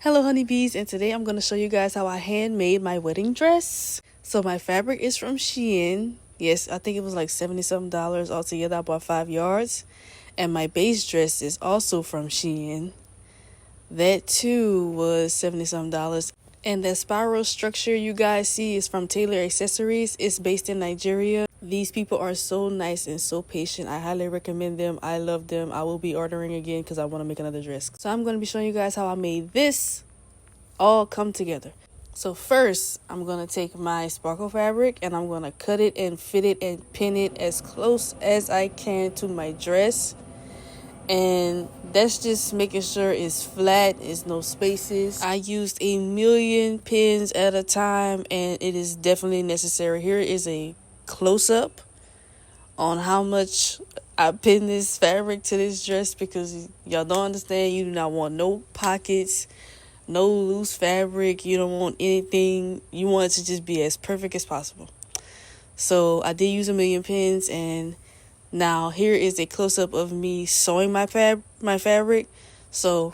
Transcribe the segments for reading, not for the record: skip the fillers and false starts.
Hello honeybees, and today I'm going to show you guys how I handmade my wedding dress. So my fabric is from Shein. Yes, I think it was like 70 something dollars altogether. I bought 5 yards. And my base dress is also from Shein. That too was 70 something dollars. And the spiral structure you guys see is from Taylor Accessories. It's based in Nigeria. These people are so nice and so patient. I highly recommend them. I love them. I will be ordering again because I want to make another dress. So I'm going to be showing you guys how I made this all come together. So first, I'm going to take my sparkle fabric and I'm going to cut it and fit it and pin it as close as I can to my dress. And that's just making sure it's flat, it's no spaces. I used 1,000,000 pins at a time, and it is definitely necessary. Here is a close-up on how much I pinned this fabric to this dress, because y'all don't understand. You do not want no pockets, no loose fabric. You don't want anything. You want it to just be as perfect as possible. So I did use 1,000,000 pins, and now here is a close-up of me sewing my fabric. So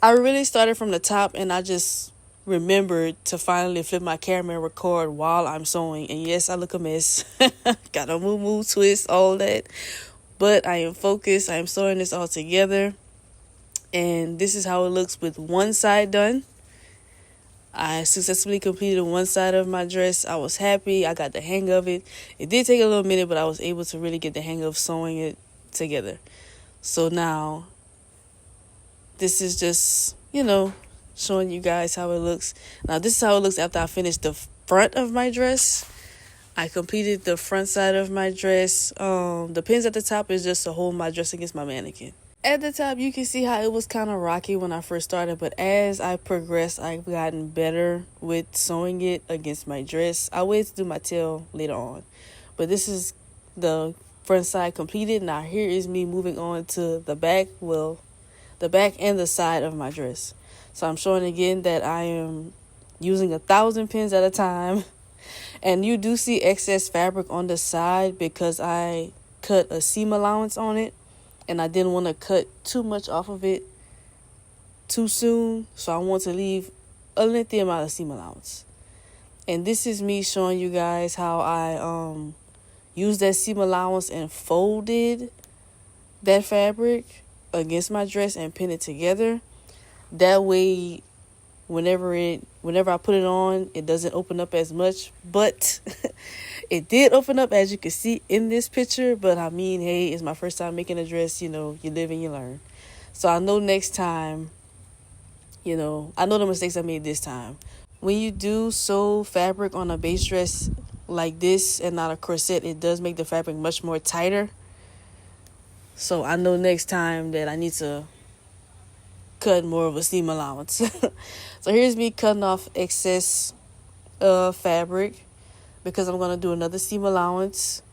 I really started from the top, and I just remembered to finally flip my camera and record while I'm sewing. And yes, I look a mess. Got a move, twist, all that. But I am focused. I am sewing this all together. And this is how it looks with one side done. I successfully completed one side of my dress. I was happy. I got the hang of it. It did take a little minute, but I was able to really get the hang of sewing it together. So now, this is just, showing you guys how it looks. Now, this is how it looks after I finished the front of my dress. I completed the front side of my dress. The pins at the top is just to hold my dress against my mannequin. At the top, you can see how it was kind of rocky when I first started, but as I progressed, I've gotten better with sewing it against my dress. I wait to do my tail later on, but this is the front side completed. Now here is me moving on to the back, the back and the side of my dress. So I'm showing again that I am using 1,000 pins at a time, and you do see excess fabric on the side because I cut a seam allowance on it. And I didn't want to cut too much off of it too soon. So I want to leave a lengthy amount of seam allowance. And this is me showing you guys how I used that seam allowance and folded that fabric against my dress and pinned it together. That way, whenever I put it on, it doesn't open up as much. But it did open up, as you can see in this picture. But I mean, hey, it's my first time making a dress. You live and you learn. So I know next time, I know the mistakes I made this time. When you do sew fabric on a base dress like this and not a corset, it does make the fabric much more tighter. So I know next time that I need to cut more of a seam allowance. So here's me cutting off excess fabric, because I'm going to do another seam allowance.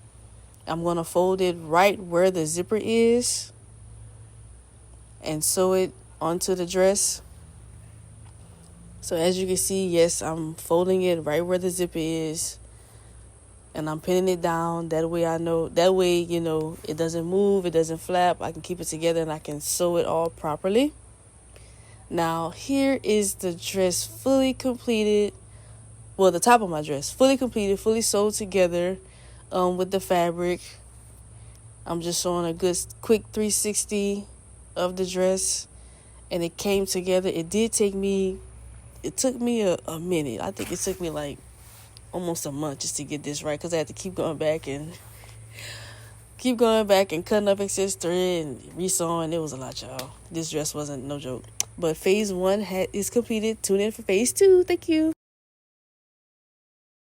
I'm going to fold it right where the zipper is and sew it onto the dress. So as you can see, yes, I'm folding it right where the zipper is, and I'm pinning it down. That way it doesn't move, it doesn't flap. I can keep it together and I can sew it all properly. Now here is the dress fully completed. Well, the top of my dress fully completed, fully sewed together with the fabric. I'm just showing a good quick 360 of the dress, and it came together. It took me a minute. I think it took me like almost a month just to get this right, because I had to keep going back and cutting up excess thread and resewing. It was a lot, y'all. This dress wasn't no joke. But phase 1 is completed. Tune in for phase 2. Thank you.